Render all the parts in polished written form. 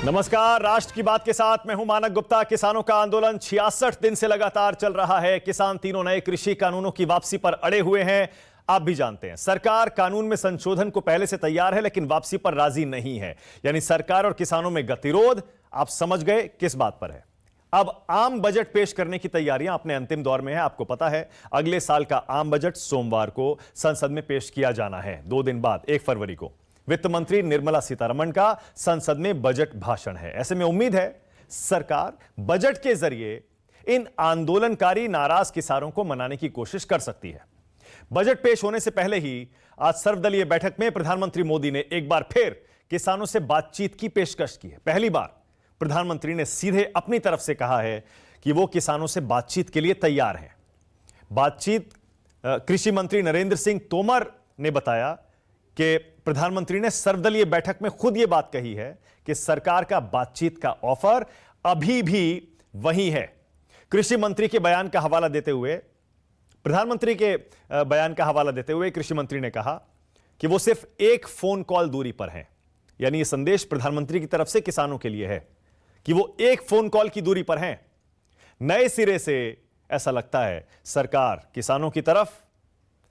नमस्कार, राष्ट्र की बात के साथ मैं हूं मानक गुप्ता। किसानों का आंदोलन 66 दिन से लगातार चल रहा है। किसान तीनों नए कृषि कानूनों की वापसी पर अड़े हुए हैं। आप भी जानते हैं, सरकार कानून में संशोधन को पहले से तैयार है, लेकिन वापसी पर राजी नहीं है। यानी सरकार और किसानों में गतिरोध। आप समझ गए किस बात पर है। अब आम बजट पेश करने की तैयारियां अपने अंतिम दौर में है। आपको पता है, अगले साल का आम बजट सोमवार को संसद में पेश किया जाना है। 2 दिन बाद 1 फरवरी को वित्त मंत्री निर्मला सीतारमण का संसद में बजट भाषण है। ऐसे में उम्मीद है सरकार बजट के जरिए इन आंदोलनकारी नाराज किसानों को मनाने की कोशिश कर सकती है। बजट पेश होने से पहले ही आज सर्वदलीय बैठक में प्रधानमंत्री मोदी ने एक बार फिर किसानों से बातचीत की पेशकश की है। पहली बार प्रधानमंत्री ने सीधे अपनी तरफ से कहा है कि वो किसानों से बातचीत के लिए तैयार हैं। बातचीत कृषि मंत्री नरेंद्र सिंह तोमर ने बताया कि प्रधानमंत्री ने सर्वदलीय बैठक में खुद यह बात कही है कि सरकार का बातचीत का ऑफर अभी भी वही है। कृषि मंत्री के बयान का हवाला देते हुए प्रधानमंत्री के बयान का हवाला देते हुए कृषि मंत्री ने कहा कि वो सिर्फ एक फोन कॉल दूरी पर हैं। यानी यह संदेश प्रधानमंत्री की तरफ से किसानों के लिए है कि वो एक फोन कॉल की दूरी पर हैं। नए सिरे से ऐसा लगता है सरकार किसानों की तरफ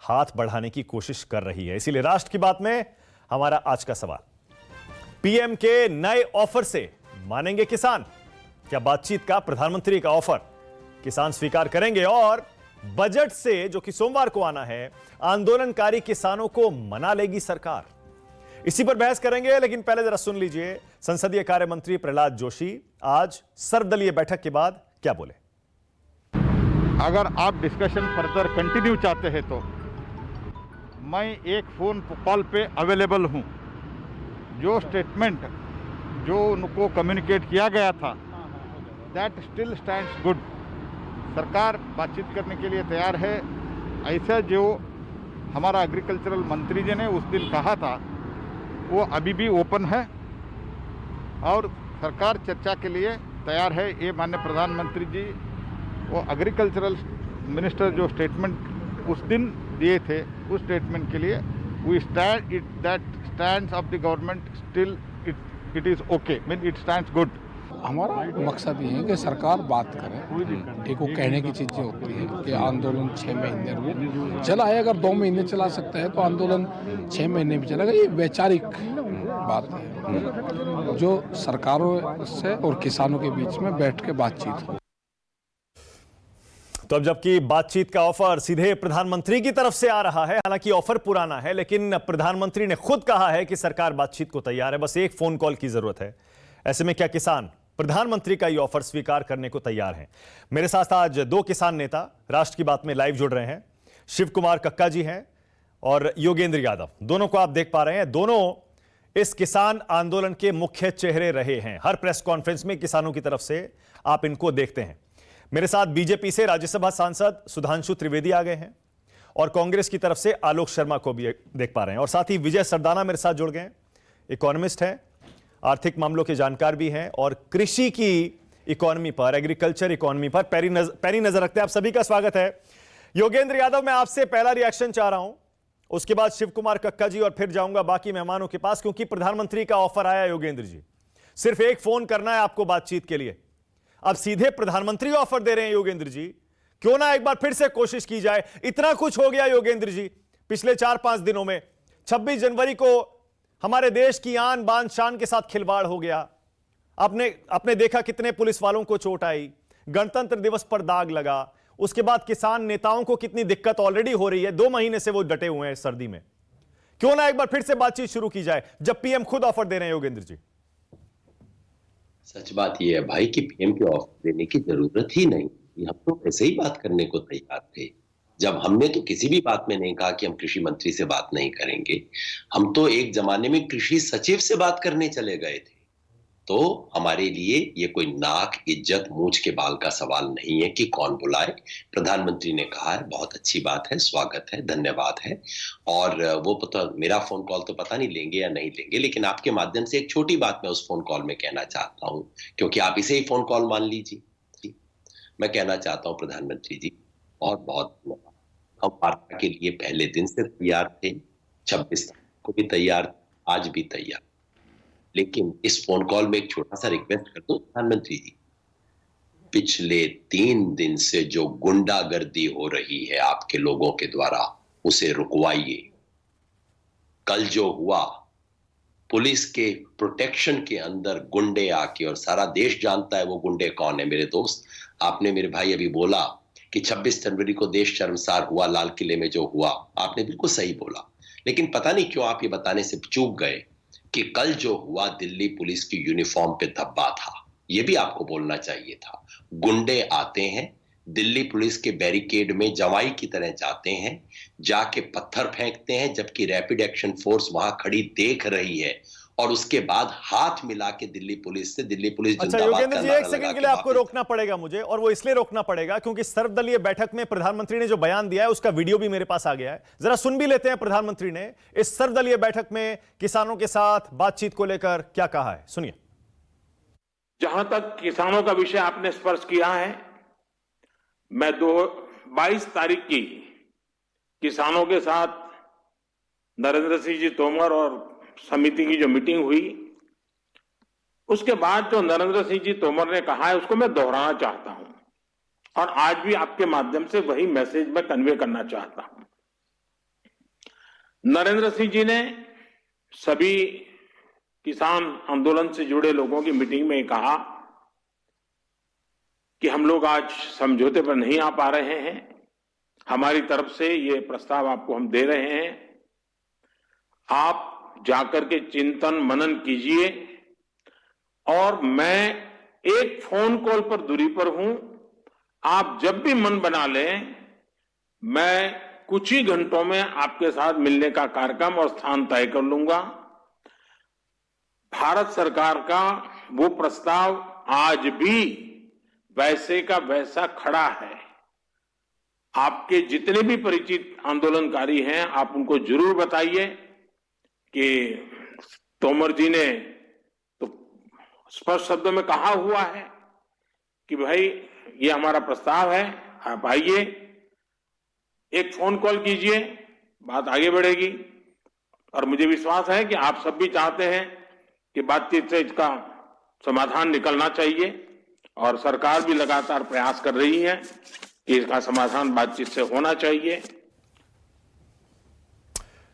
हाथ बढ़ाने की कोशिश कर रही है। इसीलिए राष्ट्र की बात में हमारा आज का सवाल, पीएम के नए ऑफर से मानेंगे किसान? क्या बातचीत का प्रधानमंत्री का ऑफर किसान स्वीकार करेंगे? और बजट से जो कि सोमवार को आना है, आंदोलनकारी किसानों को मना लेगी सरकार? इसी पर बहस करेंगे, लेकिन पहले जरा सुन लीजिए संसदीय कार्य मंत्री प्रहलाद जोशी आज सर्वदलीय बैठक के बाद क्या बोले। अगर आप डिस्कशन फर्दर कंटिन्यू चाहते हैं तो मैं एक फ़ोन कॉल पे अवेलेबल हूँ। जो स्टेटमेंट जो उनको कम्युनिकेट किया गया था, दैट स्टिल स्टैंड्स गुड। सरकार बातचीत करने के लिए तैयार है। ऐसा जो हमारा एग्रीकल्चरल मंत्री जी ने उस दिन कहा था, वो अभी भी ओपन है और सरकार चर्चा के लिए तैयार है। ये माननीय प्रधानमंत्री जी वो एग्रीकल्चरल मिनिस्टर जो स्टेटमेंट उस दिन दिए थे, उस स्टेटमेंट के लिए we stand it that stands of the government still it is okay, mean it stands good. हमारा मकसद ये है कि सरकार बात करे। एक वो कहने की चीज़ें होती हैं कि आंदोलन 6 महीने वो चला है। अगर 2 महीने चला सकता है तो आंदोलन 6 महीने भी चलेगा। ये वैचारिक बात है जो सरकारों से और किसानों के बीच में बैठ के बातचीत हो। तो अब जबकि बातचीत का ऑफर सीधे प्रधानमंत्री की तरफ से आ रहा है, हालांकि ऑफर पुराना है, लेकिन प्रधानमंत्री ने खुद कहा है कि सरकार बातचीत को तैयार है, बस एक फोन कॉल की जरूरत है। ऐसे में क्या किसान प्रधानमंत्री का ये ऑफर स्वीकार करने को तैयार हैं? मेरे साथ आज 2 किसान नेता राष्ट्र की बात में लाइव जुड़ रहे हैं। शिव कुमार कक्का जी हैं और योगेंद्र यादव। दोनों को आप देख पा रहे हैं, दोनों इस किसान आंदोलन के मुख्य चेहरे रहे हैं। हर प्रेस कॉन्फ्रेंस में किसानों की तरफ से आप इनको देखते हैं। मेरे साथ बीजेपी से राज्यसभा सांसद सुधांशु त्रिवेदी आ गए हैं और कांग्रेस की तरफ से आलोक शर्मा को भी देख पा रहे हैं। और साथ ही विजय सरदाना मेरे साथ जुड़ गए हैं, इकोनॉमिस्ट हैं, आर्थिक मामलों के जानकार भी हैं और कृषि की इकोनॉमी पर, एग्रीकल्चर इकोनॉमी पर पैनी नजर रखते हैं। आप सभी का स्वागत है। योगेंद्र यादव, मैं आपसे पहला रिएक्शन चाह रहा हूं, उसके बाद शिव कुमार कक्का जी और फिर जाऊंगा बाकी मेहमानों के पास, क्योंकि प्रधानमंत्री का ऑफर आया। योगेंद्र जी, सिर्फ एक फोन करना है आपको बातचीत के लिए। अब सीधे प्रधानमंत्री ऑफर दे रहे हैं। योगेंद्र जी, क्यों ना एक बार फिर से कोशिश की जाए? इतना कुछ हो गया योगेंद्र जी पिछले 4-5 दिनों में। 26 जनवरी को हमारे देश की आन बान शान के साथ खिलवाड़ हो गया। आपने देखा कितने पुलिस वालों को चोट आई, गणतंत्र दिवस पर दाग लगा। उसके बाद किसान नेताओं को कितनी दिक्कत ऑलरेडी हो रही है। 2 महीने से वो डटे हुए हैं सर्दी में। क्यों ना एक बार फिर से बातचीत शुरू की जाए जब पीएम खुद ऑफर दे रहे हैं। योगेंद्र जी, सच बात यह है भाई कि पीएम के ऑफर देने की जरूरत ही नहीं। हम तो ऐसे ही बात करने को तैयार थे। जब हमने तो किसी भी बात में नहीं कहा कि हम कृषि मंत्री से बात नहीं करेंगे। हम तो एक जमाने में कृषि सचिव से बात करने चले गए थे। तो हमारे लिए ये कोई नाक, इज्जत, मूंछ के बाल का सवाल नहीं है कि कौन बुलाए। प्रधानमंत्री ने कहा है, बहुत अच्छी बात है, स्वागत है, धन्यवाद है। और वो पता, मेरा फोन कॉल तो पता नहीं लेंगे या नहीं लेंगे, लेकिन आपके माध्यम से एक छोटी बात मैं उस फोन कॉल में कहना चाहता हूं, क्योंकि आप इसे ही फोन कॉल मान लीजिए। मैं कहना चाहता हूं प्रधानमंत्री जी, बहुत बहुत धन्यवाद। हम वार्ता के लिए पहले दिन से तैयार थे, 26 को भी तैयार, आज भी तैयार। लेकिन इस फोन कॉल में एक छोटा सा रिक्वेस्ट कर दूं प्रधानमंत्री जी, पिछले 3 दिन से जो गुंडागर्दी हो रही है आपके लोगों के द्वारा, उसे रुकवाइए। कल जो हुआ, पुलिस के प्रोटेक्शन के अंदर गुंडे आके, और सारा देश जानता है वो गुंडे कौन है मेरे दोस्त। आपने मेरे भाई अभी बोला कि 26 जनवरी को देश शर्मसार हुआ, लाल किले में जो हुआ, आपने बिल्कुल सही बोला, लेकिन पता नहीं क्यों आप ये बताने से चूक गए कि कल जो हुआ दिल्ली पुलिस की यूनिफॉर्म पे धब्बा था। ये भी आपको बोलना चाहिए था। गुंडे आते हैं, दिल्ली पुलिस के बैरिकेड में जवाई की तरह जाते हैं, जाके पत्थर फेंकते हैं, जबकि रैपिड एक्शन फोर्स वहां खड़ी देख रही है, और उसके बाद हाथ मिला के दिल्ली पुलिस से, दिल्ली पुलिस अच्छा योगेंद्र जी, एक सेकंड के लिए आपको रोकना पड़ेगा मुझे, और वो इसलिए रोकना पड़ेगा क्योंकि सर्वदलीय बैठक में प्रधानमंत्री ने जो बयान दिया है उसका वीडियो भी मेरे पास आ गया है। जरा सुन भी लेते हैं प्रधानमंत्री ने इस सर्वदलीय बैठक में किसानों के साथ बातचीत को लेकर क्या कहा है, सुनिए। जहां तक किसानों का विषय आपने स्पर्श किया है, मैं 22 तारीख की किसानों के साथ नरेंद्र सिंह जी तोमर और समिति की जो मीटिंग हुई, उसके बाद जो नरेंद्र सिंह जी तोमर ने कहा है उसको मैं दोहराना चाहता हूं, और आज भी आपके माध्यम से वही मैसेज मैं कन्वे करना चाहता हूं। नरेंद्र सिंह जी ने सभी किसान आंदोलन से जुड़े लोगों की मीटिंग में कहा कि हम लोग आज समझौते पर नहीं आ पा रहे हैं, हमारी तरफ से ये प्रस्ताव आपको हम दे रहे हैं, आप जाकर के चिंतन मनन कीजिए, और मैं एक फोन कॉल पर दूरी पर हूं, आप जब भी मन बना लें, मैं कुछ ही घंटों में आपके साथ मिलने का कार्यक्रम और स्थान तय कर लूंगा। भारत सरकार का वो प्रस्ताव आज भी वैसे का वैसा खड़ा है। आपके जितने भी परिचित आंदोलनकारी हैं, आप उनको जरूर बताइए कि तोमर जी ने तो स्पष्ट शब्दों में कहा हुआ है कि भाई ये हमारा प्रस्ताव है, आप आइए, एक फोन कॉल कीजिए, बात आगे बढ़ेगी। और मुझे विश्वास है कि आप सब भी चाहते हैं कि बातचीत से इसका समाधान निकलना चाहिए, और सरकार भी लगातार प्रयास कर रही है कि इसका समाधान बातचीत से होना चाहिए।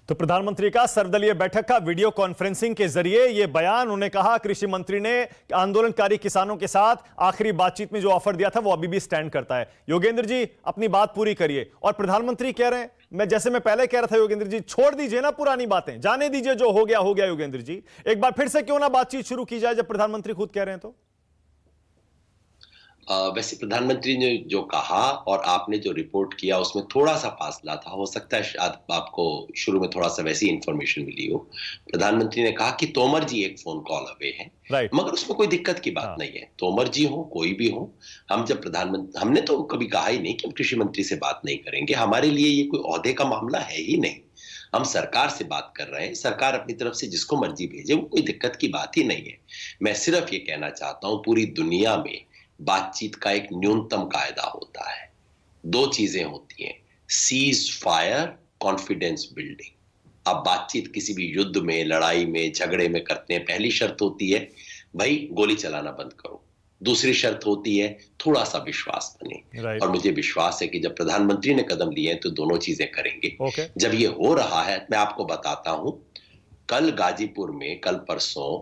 तो प्रधानमंत्री का सर्वदलीय बैठक का वीडियो कॉन्फ्रेंसिंग के जरिए यह बयान, उन्होंने कहा कृषि मंत्री ने आंदोलनकारी किसानों के साथ आखिरी बातचीत में जो ऑफर दिया था वो अभी भी स्टैंड करता है। योगेंद्र जी अपनी बात पूरी करिए। और प्रधानमंत्री कह रहे हैं, मैं पहले कह रहा था योगेंद्र जी, छोड़ दीजिए ना पुरानी बातें, जाने दीजिए, जो हो गया योगेंद्र जी, एक बार फिर से क्यों ना बातचीत शुरू की जाए जब प्रधानमंत्री खुद कह रहे हैं तो। वैसे प्रधानमंत्री ने जो कहा और आपने जो रिपोर्ट किया उसमें थोड़ा सा फासला था, हो सकता है शायद आपको शुरू में थोड़ा सा वैसी इंफॉर्मेशन मिली हो। प्रधानमंत्री ने कहा कि तोमर जी एक फोन कॉल अवे हैं, मगर उसमें कोई दिक्कत की बात नहीं है। तोमर जी हो, कोई भी हो, हम जब प्रधानमंत्री, हमने तो कभी कहा ही नहीं कि हम कृषि मंत्री से बात नहीं करेंगे, हमारे लिए ये कोई ओहदे का मामला है ही नहीं। हम सरकार से बात कर रहे हैं, सरकार अपनी तरफ से जिसको मर्जी भेजे, वो कोई दिक्कत की बात ही नहीं है। मैं सिर्फ ये कहना चाहता हूं, पूरी दुनिया में बातचीत का एक न्यूनतम कायदा होता है, 2 चीजें होती हैं, सीज फायर, कॉन्फिडेंस बिल्डिंग। अब बातचीत किसी भी युद्ध में, लड़ाई में, झगड़े में करते हैं, पहली शर्त होती है भाई गोली चलाना बंद करो, दूसरी शर्त होती है थोड़ा सा विश्वास बने। और मुझे विश्वास है कि जब प्रधानमंत्री ने कदम लिए हैं तो दोनों चीजें करेंगे। जब ये हो रहा है, मैं आपको बताता हूं, कल गाजीपुर में, कल परसों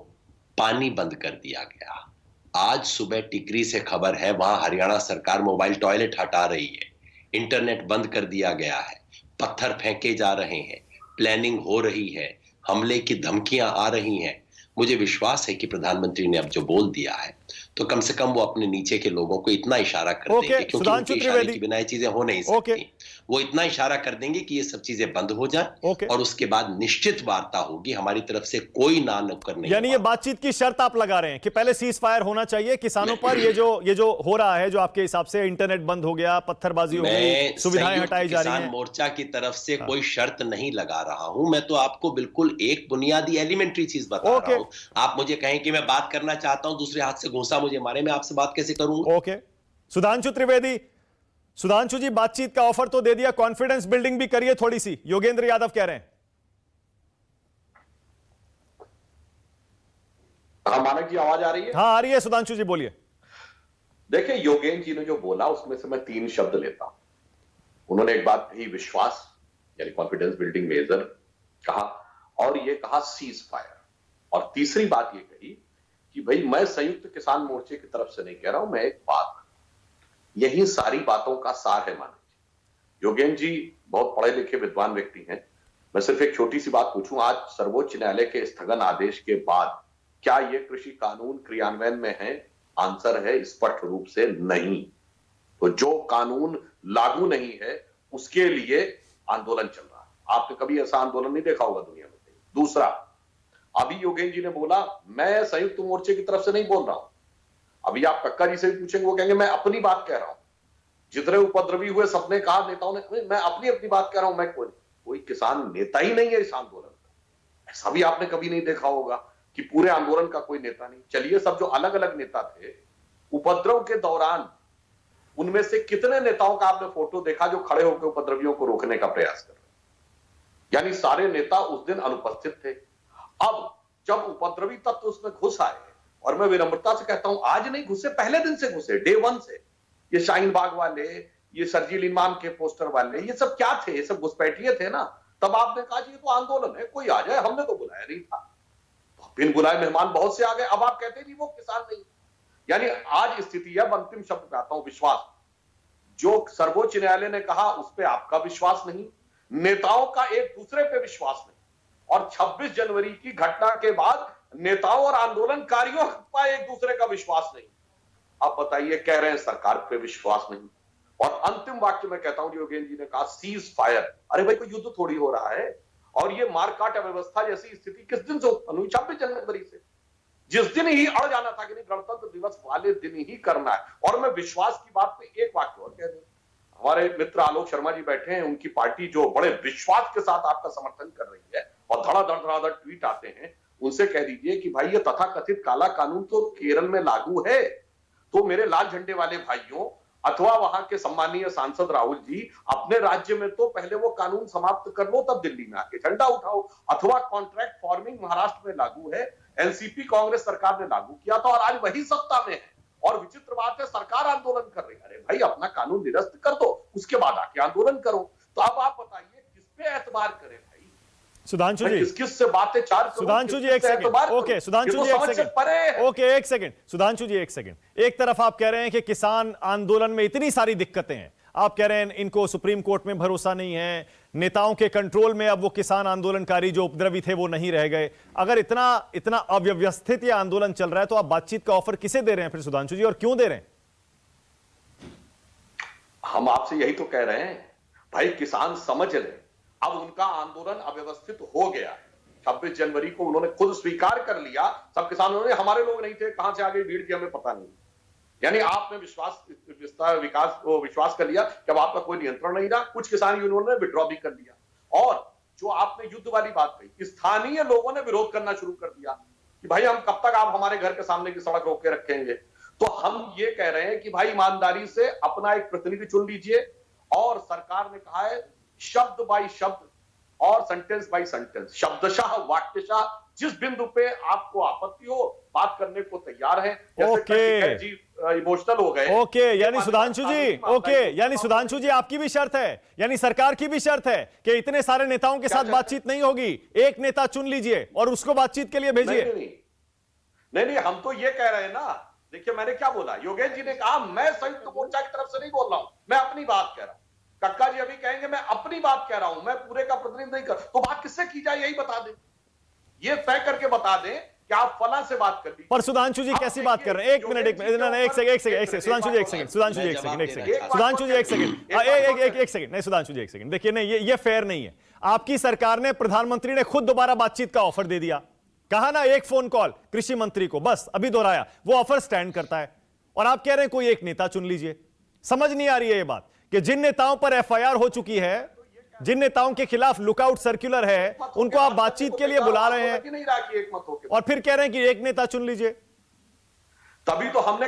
पानी बंद कर दिया गया। आज सुबह टिकरी से खबर है वहां हरियाणा सरकार मोबाइल टॉयलेट हटा रही है, इंटरनेट बंद कर दिया गया है, पत्थर फेंके जा रहे हैं, प्लानिंग हो रही है, हमले की धमकियां आ रही हैं। मुझे विश्वास है कि प्रधानमंत्री ने अब जो बोल दिया है तो कम से कम वो अपने नीचे के लोगों को इतना इशारा कर देंगे, क्योंकि उनके इशारे के बिना ये चीजें हो नहीं सकती। वो इतना इशारा कर देंगे कि ये सब चीजें बंद हो जाए, और उसके बाद निश्चित वार्ता होगी, हमारी तरफ से कोई ना नुक्कर नहीं। यानी ये बातचीत की शर्त आप लगा रहे हैं कि पहले सीज फायर होना चाहिए किसानों पर, ये जो हो रहा है, जो आपके हिसाब से इंटरनेट बंद हो गया, पत्थरबाजी हो गई, सुविधाएं हटाई जा रही हैं। किसान मोर्चा की तरफ से कोई शर्त नहीं लगा रहा हूं, मैं तो आपको बिल्कुल एक बुनियादी एलिमेंट्री चीज बता रहा हूं। आप मुझे कहें कि मैं बात करना चाहता हूं, दूसरे हाथ से घूंसा मुझे मारे, मैं आपसे बात कैसे करूंगा? ओके, सुधांशु त्रिवेदी, सुधांशु जी बातचीत का ऑफर तो दे दिया, कॉन्फिडेंस बिल्डिंग भी करिए थोड़ी सी, योगेंद्र यादव कह रहे हैं। हाँ मानक जी, आवाज आ रही है? हाँ आ रही है, सुधांशु जी बोलिए। देखिए, योगेंद्र जी ने जो बोला उसमें से मैं 3 शब्द लेता हूं। उन्होंने एक बात कही, विश्वास यानी कॉन्फिडेंस बिल्डिंग मेजर कहा, और ये कहा सीज फायर, और तीसरी बात ये कही कि भाई मैं संयुक्त किसान मोर्चे की तरफ से नहीं कह रहा हूं, मैं एक बात, यही सारी बातों का सार है मानक जी। योगेंद्र जी बहुत पढ़े लिखे विद्वान व्यक्ति हैं। मैं सिर्फ एक छोटी सी बात पूछूं, आज सर्वोच्च न्यायालय के स्थगन आदेश के बाद क्या ये कृषि कानून क्रियान्वयन में है? आंसर है स्पष्ट रूप से नहीं। तो जो कानून लागू नहीं है उसके लिए आंदोलन चल रहा है। आपने कभी ऐसा आंदोलन नहीं देखा होगा दुनिया में। दूसरा, अभी योगेंद्र जी ने बोला मैं संयुक्त मोर्चे की तरफ से नहीं बोल रहा हूं। अभी आप कक्का जी से भी पूछेंगे, वो कहेंगे मैं अपनी बात कह रहा हूं। जितने उपद्रवी हुए सबने कहा, नेताओं ने, मैं अपनी बात कह रहा हूं। मैं कोई किसान नेता ही नहीं है इस आंदोलन का। ऐसा भी आपने कभी नहीं देखा होगा कि पूरे आंदोलन का कोई नेता नहीं। चलिए, सब जो अलग अलग नेता थे उपद्रव के दौरान, उनमें से कितने नेताओं का आपने फोटो देखा जो खड़े होकर उपद्रवियों को रोकने का प्रयास कर रहे? यानी सारे नेता उस दिन अनुपस्थित थे। अब जब उपद्रवी तत्व उसमें घुस आए, और मैं विनम्रता से कहता हूं आज नहीं घुसे, पहले दिन से घुसे, डे 1 से। ये शाहीन बाग वाले, ये सरजील इमाम के पोस्टर वाले, ये सब क्या थे? ये सब घुसपैठिए थे ना। तब आपने कहा ये तो आंदोलन है, कोई आ जाए, हमने तो बुलाया नहीं था। बिन बुलाए मेहमान बहुत से आ गए। अब आप कहते नहीं वो किसान नहीं। यानी आज स्थिति है, अंतिम शब्द पे आता हूं, विश्वास। जो सर्वोच्च न्यायालय ने कहा उस पर आपका विश्वास नहीं, नेताओं का एक दूसरे पे विश्वास नहीं, और 26 जनवरी की घटना के बाद नेताओं और आंदोलनकारियों का एक दूसरे का विश्वास नहीं। आप बताइए, कह रहे हैं सरकार पे विश्वास नहीं। और अंतिम वाक्य में कहता हूं, योगेंद्र जी ने कहा सीज फायर। अरे भाई, कोई युद्ध थोड़ी हो रहा है। और ये मारकाट अव्यवस्था जैसी स्थिति किस दिन से उत्पन्न हुई? 26 जनवरी से। जिस दिन ही अड़ जाना था कि नहीं, गणतंत्र दिवस वाले दिन ही करना है। और मैं विश्वास की बात पे एक वाक्य और कह दूं, हमारे मित्र आलोक शर्मा जी बैठे हैं, उनकी पार्टी जो बड़े विश्वास के साथ आपका समर्थन कर रही है और धड़ाधड़ ट्वीट आते हैं, उनसे कह दीजिए कि भाई ये तथाकथित काला कानून तो केरल में लागू है। तो मेरे लाल झंडे वाले भाइयों, अथवा वहां के सम्मानीय सांसद राहुल जी, अपने राज्य में तो पहले वो कानून समाप्त कर लो, तब दिल्ली में आके झंडा उठाओ। अथवा कॉन्ट्रैक्ट फार्मिंग महाराष्ट्र में लागू है, एनसीपी कांग्रेस सरकार ने लागू किया था और आज वही सत्ता में है। और विचित्र बात है, सरकार आंदोलन कर रही है। अरे भाई, अपना कानून निरस्त कर दो, उसके बाद आके आंदोलन करो। तो अब आप बताइए किस पे एतबार करें भाई? सुधांशु जी, किस से बातें चार करूं? सुधांशु जी एक सेकंड, ओके सुधांशु जी एक सेकंड, ओके एक सेकंड, सुधांशु जी एक सेकंड। एक तरफ आप कह रहे हैं कि किसान आंदोलन में इतनी सारी दिक्कतें हैं, आप कह रहे हैं इनको सुप्रीम कोर्ट में भरोसा नहीं है, नेताओं के कंट्रोल में अब वो किसान आंदोलनकारी जो उपद्रवी थे वो नहीं रह गए। अगर इतना इतना अव्यवस्थित ये आंदोलन चल रहा है तो आप बातचीत का ऑफर किसे दे रहे हैं फिर सुधांशु जी, और क्यों दे रहे हैं? हम आपसे यही तो कह रहे हैं भाई, किसान समझ ले। अब उनका आंदोलन अव्यवस्थित हो गया। 26 जनवरी को उन्होंने खुद स्वीकार कर लिया, सब किसानों ने, हमारे लोग नहीं थे, कहां से आगे भीड़ की हमें पता नहीं। यानी आपने विश्वास कर लिया कि अब आपका कोई नियंत्रण नहीं रहा। कुछ किसान यूनियनों ने विड्रॉ भी कर लिया। और जो आपने युद्ध वाली बात कही, स्थानीय लोगों ने विरोध करना शुरू कर दिया कि भाई हम कब तक आप हमारे घर के सामने की सड़क रोक के रखेंगे। तो हम ये कह रहे हैं कि भाई ईमानदारी से अपना एक प्रतिनिधि चुन लीजिए। और सरकार ने कहा है शब्द बाई शब्द और सेंटेंस बाई सेंटेंस, शब्दशः वाक्यशः, जिस बिंदु पे आपको आपत्ति हो बात करने को तैयार है। ओके जी इमोशनल हो गए। ओके, यानी सुधांशु जी, ओके यानी सुधांशु जी आपकी भी शर्त है, यानी सरकार की भी शर्त है कि इतने सारे नेताओं के साथ बातचीत नहीं होगी, एक नेता चुन लीजिए और उसको बातचीत के लिए भेजिए। नहीं, हम तो ये कह रहे हैं ना। देखिए मैंने क्या बोला, योगेश जी ने कहा मैं संयुक्त मोर्चा की तरफ से नहीं बोल रहा हूं, मैं अपनी बात कह रहा हूं। कक्का जी अभी कहेंगे मैं अपनी बात कह रहा हूं, मैं पूरे का प्रतिनिधित्व नहीं कर। तो बात किससे की जाए यही बता दें, ये तय करके बता दें कि आप फला से बात कर लीजिए। पर सुधांशु जी कैसी बात कर रहे हैं? एक मिनट, एक सेकंड, सुधांशु जी एक सेकंड, सुधांशु जी एक सेकंड, सुधांशु जी एक सेकंड, नहीं सुधांशु जी एक सेकंड। देखिए नहीं, ये फेयर नहीं है। आपकी सरकार ने, प्रधानमंत्री ने खुद दोबारा बातचीत का ऑफर दे दिया, कहा ना एक फोन कॉल कृषि मंत्री को, बस अभी दोहराया, वो ऑफर स्टैंड करता है। और आप कह रहे हैं कोई एक नेता चुन लीजिए। समझ नहीं आ रही है ये बात कि जिन नेताओं पर एफआईआर हो चुकी है, जिन नेताओं के खिलाफ लुकआउट सर्कुलर है, उनको आप बातचीत के लिए बुला रहे हैं और फिर कह रहे हैं कि एक नेता चुन लीजिए। तभी तो हम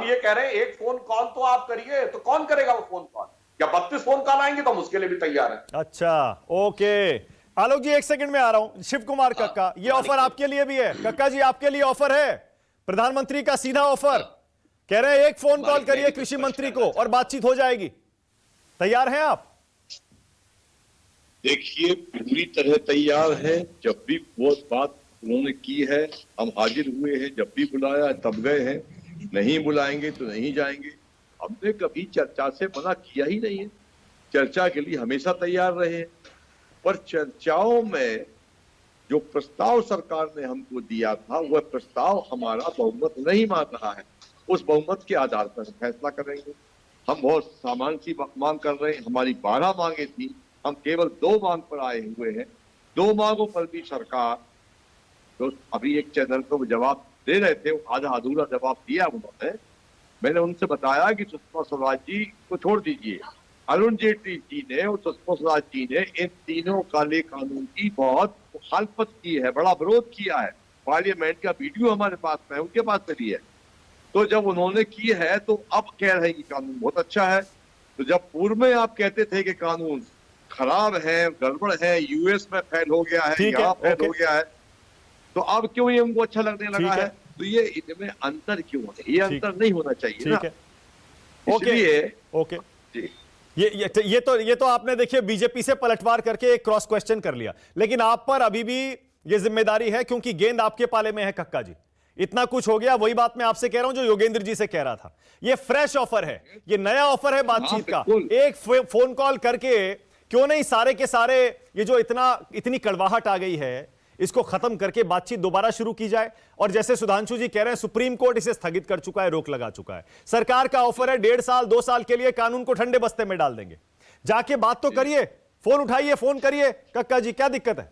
ये कह रहे हैं एक फोन कॉल तो आप करिए। तो कौन करेगा वो फोन कॉल? या 32 फोन कॉल आएंगे तो हम उसके लिए भी तैयार हैं। अच्छा, ओके। आलोक जी एक सेकंड में आ रहा हूं। शिव कुमार कक्का, ये ऑफर आपके लिए भी है। कक्का जी आपके लिए ऑफर है, प्रधानमंत्री का सीधा ऑफर। कह रहे हैं एक फोन कॉल करिए कृषि मंत्री को और बातचीत हो जाएगी। तैयार हैं आप? देखिए पूरी तरह तैयार है। जब भी वो बात उन्होंने की है हम हाजिर हुए हैं, जब भी बुलाया तब गए हैं, नहीं बुलाएंगे तो नहीं जाएंगे। हमने कभी चर्चा से मना किया ही नहीं है, चर्चा के लिए हमेशा तैयार रहे हैं। पर चर्चाओं में जो प्रस्ताव सरकार ने हमको दिया था वह प्रस्ताव हमारा बहुमत नहीं मान रहा है। उस बहुमत के आधार पर फैसला करेंगे। हम बहुत सामान्य सी मांग कर रहे हैं, हमारी 12 मांगे थी, हम केवल 2 मांग पर आए हुए हैं। 2 मांगों पर भी सरकार तो अभी एक चैनल को जवाब दे रहे थे, आधा अधूरा जवाब दिया उन्होंने। मैंने उनसे बताया कि सुषमा स्वराज जी को छोड़ दीजिए, अरुण जेटली जी ने और सुषमा स्वराज जी ने इन तीनों काले कानून की बहुत मुखालफत की है, बड़ा विरोध किया है। पार्लियामेंट का वीडियो हमारे पास में है, उनके पास में भी है। तो जब उन्होंने की है तो अब कह रहे हैं कि कानून बहुत अच्छा है। तो जब पूर्व में आप कहते थे कि कानून खराब है, गड़बड़ है, यूएस में फेल हो गया है, यहाँ फेल हो गया है, तो अब क्यों ये उनको अच्छा लगने लगा है? तो ये इनमें अंतर क्यों है? ये अंतर नहीं होना चाहिए ना। इसलिए ओके ये तो आपने देखिए बीजेपी से पलटवार करके एक क्रॉस क्वेश्चन कर लिया, लेकिन आप पर अभी भी ये जिम्मेदारी है क्योंकि गेंद आपके पाले में है कक्का जी। इतना कुछ हो गया, वही बात मैं आपसे कह रहा हूं जो योगेंद्र जी से कह रहा था। ये फ्रेश ऑफर है, ये नया ऑफर है बातचीत का। एक फोन कॉल करके क्यों नहीं सारे के सारे ये जो इतनी कड़वाहट आ गई है इसको खत्म करके बातचीत दोबारा शुरू की जाए। और जैसे सुधांशु जी कह रहे हैं सुप्रीम कोर्ट इसे स्थगित कर चुका है, रोक लगा चुका है। सरकार का ऑफर है 1.5 साल 2 साल के लिए कानून को ठंडे बस्ते में डाल देंगे। जाके बात तो करिए, फोन उठाइए, फोन करिए। कक्का जी क्या दिक्कत है?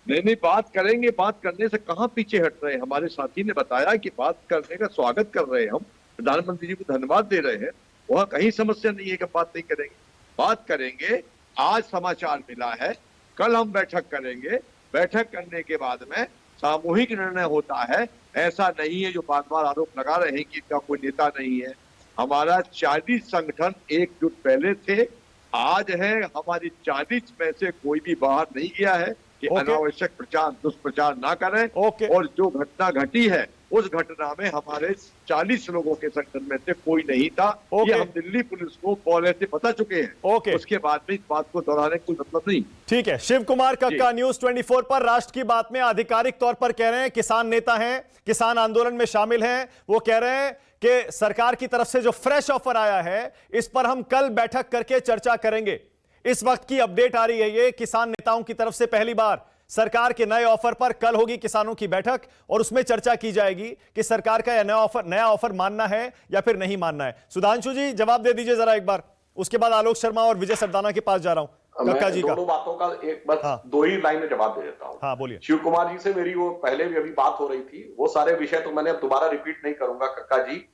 नहीं बात करेंगे, बात करने से कहां पीछे हट रहे हैं। हमारे साथी ने बताया कि बात करने का स्वागत कर रहे हैं, हम प्रधानमंत्री जी को धन्यवाद दे रहे हैं। वहां कहीं समस्या नहीं है कि बात नहीं करेंगे, बात करेंगे। आज समाचार मिला है, कल हम बैठक करेंगे, बैठक करने के बाद में सामूहिक निर्णय होता है। ऐसा नहीं है जो बार बार आरोप लगा रहे हैं कि इनका कोई नेता नहीं है। हमारा 40 संगठन एकजुट पहले थे, आज है। हमारी 40 में से कोई भी बाहर नहीं गया है कि अनावश्यक प्रचार दुष्प्रचार ना करें। और जो घटना घटी है उस घटना में हमारे 40 लोगों के संगठन में से कोई नहीं था। ये हम दिल्ली पुलिस को पहले से बता चुके हैं। उसके बाद में इस बात को दोहराने का कोई मतलब नहीं। ठीक है। शिव कुमार कक्का न्यूज 24 पर राष्ट्र की बात में आधिकारिक तौर पर कह रहे हैं, किसान नेता हैं, किसान आंदोलन में शामिल हैं। वो कह रहे हैं कि सरकार की तरफ से जो फ्रेश ऑफर आया है इस पर हम कल बैठक करके चर्चा करेंगे। इस वक्त की अपडेट आ रही है ये किसान नेताओं की तरफ से, पहली बार सरकार के नए ऑफर पर कल होगी किसानों की बैठक और उसमें चर्चा की जाएगी कि सरकार का यह नया ऑफर मानना है या फिर नहीं मानना है। सुधांशु जी जवाब दे दीजिए जरा एक बार, उसके बाद आलोक शर्मा और विजय सरदाना के पास जा रहा हूं। कक्का जी का दोनों बातों का एक बस 2 ही लाइन में जवाब दे देता हूं। हाँ बोलिए। शिव कुमार जी से मेरी वो पहले भी अभी बात हो रही थी, वो सारे विषय तो मैंने अब दोबारा रिपीट नहीं करूंगा। कक्का जी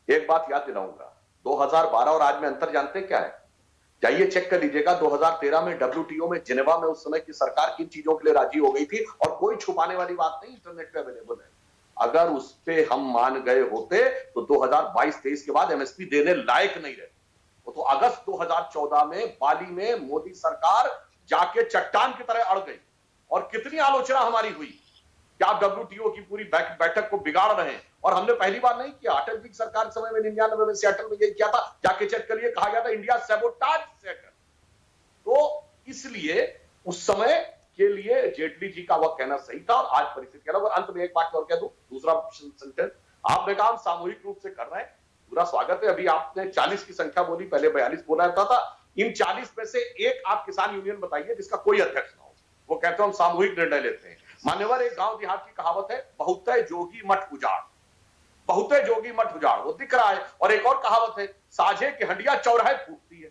एक बात याद दिलाऊंगा, 2012 और आज में अंतर जानते क्या है? जाइए चेक कर लीजिएगा। 2013 में WTO में जिनेवा में उस समय की सरकार किन चीजों के लिए राजी हो गई थी, और कोई छुपाने वाली बात नहीं, इंटरनेट पे अवेलेबल है। अगर उस पे हम मान गए होते तो 2022-23 के बाद MSP देने लायक नहीं रहे। वो तो अगस्त 2014 में बाली में मोदी सरकार जाके चट्टान की तरह अड़ गई और कितनी आलोचना हमारी हुई कि आप WTO की पूरी बैठक को बिगाड़ रहे हैं। और हमने पहली बार नहीं किया, अटल जी की सरकार समय में 99 में सियाटल में यही किया था, जाके चेक करिए, कहा गया था इंडिया सैबोटाज सेटर। तो इसलिए उस समय के लिए जेटली जी का वह कहना सही था और आज परिस्थिति अलग। और अंत में एक बात और कह दूं, दूसरा सेंटेंस आपने कहा हम सामूहिक रूप से कर रहे हैं, पूरा स्वागत है। अभी आपने 40 की संख्या बोली, पहले 42 बोला जाता था। इन 40 में से एक आप किसान यूनियन बताइए जिसका कोई अध्यक्ष ना हो। वो कहते हैं हम सामूहिक निर्णय लेते हैं। मान्यवर, एक गांव देहात की कहावत है, बहुतय जोगी मठ उजाड़, बहुतय जोगी मठ उजाड़, वो दिख रहा है। और एक और कहावत है, साझे की हंडिया चौराहे फूटती है।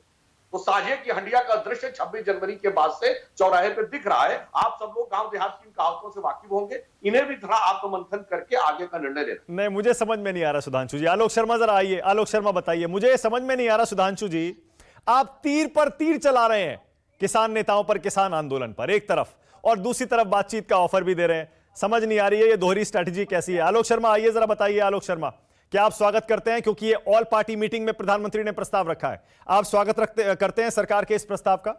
तो साझे की हंडिया का दृश्य 26 जनवरी के बाद से चौराहे पे दिख रहा है। आप सब लोग गांव देहात की कहावतों से वाकिफ होंगे, इन्हें भी थोड़ा आत्ममंथन करके आगे का निर्णय लेना। नहीं, मुझे समझ में नहीं आ रहा सुधांशु जी। आलोक शर्मा जरा आइए। आलोक शर्मा बताइए, मुझे समझ में नहीं आ रहा सुधांशु जी, आप तीर पर तीर चला रहे हैं किसान नेताओं पर, किसान आंदोलन पर एक तरफ, और दूसरी तरफ बातचीत का ऑफर भी दे रहे हैं। समझ नहीं आ रही है ये दोहरी स्ट्रैटेजी कैसी है। आलोक शर्मा आइए जरा बताइए। आलोक शर्मा, क्या आप स्वागत करते हैं, क्योंकि ये ऑल पार्टी मीटिंग में प्रधानमंत्री ने प्रस्ताव रखा है, आप स्वागत करते हैं सरकार के इस प्रस्ताव का?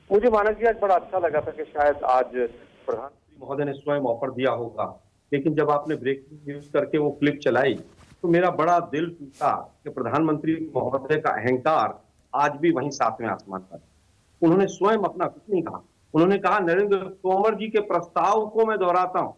मुझे मानक जी आज बड़ा अच्छा लगा था कि शायद आज प्रधानमंत्री महोदय ने स्वयं ऑफर दिया होगा, लेकिन जब आपने ब्रेकिंग न्यूज करके वो क्लिप चलाई तो मेरा बड़ा दिल टूटा कि प्रधानमंत्री महोदय का अहंकार आज भी वहीं सातवें आसमान पर। उन्होंने स्वयं अपना कुछ नहीं कहा। उन्होंने कहा नरेंद्र तोमर जी के प्रस्ताव को मैं दोहराता हूं।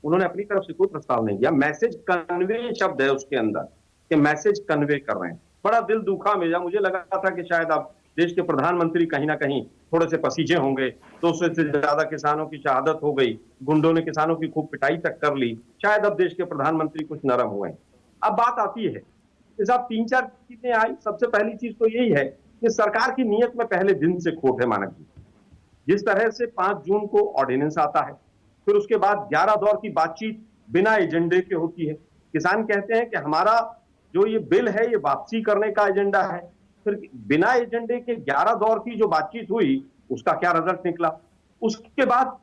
उन्होंने अपनी तरफ से कोई प्रस्ताव नहीं दिया। मैसेज कन्वे शब्द है उसके अंदर कि मैसेज कन्वे कर रहे हैं। बड़ा दिल दुखा मेरा। मुझे लगा था कि शायद अब देश के प्रधानमंत्री कहीं ना कहीं थोड़े से पसीजे होंगे। 200 से ज्यादा किसानों की शहादत हो गई, गुंडों ने किसानों की खूब पिटाई तक कर ली, शायद अब देश के प्रधानमंत्री कुछ नरम हुए। अब बात आती है कि साहब 3-4 चीजें आई। सबसे पहली चीज तो यही है कि सरकार की नीयत में पहले दिन से खोट है मानक जी। जिस तरह से 5 जून को ऑर्डिनेंस आता है, फिर उसके बाद 11 दौर की बातचीत बिना एजेंडे के होती है। किसान कहते हैं कि हमारा जो ये बिल है ये वापसी करने का एजेंडा है। फिर बिना एजेंडे के 11 दौर की जो बातचीत हुई उसका क्या रिजल्ट निकला। उसके बाद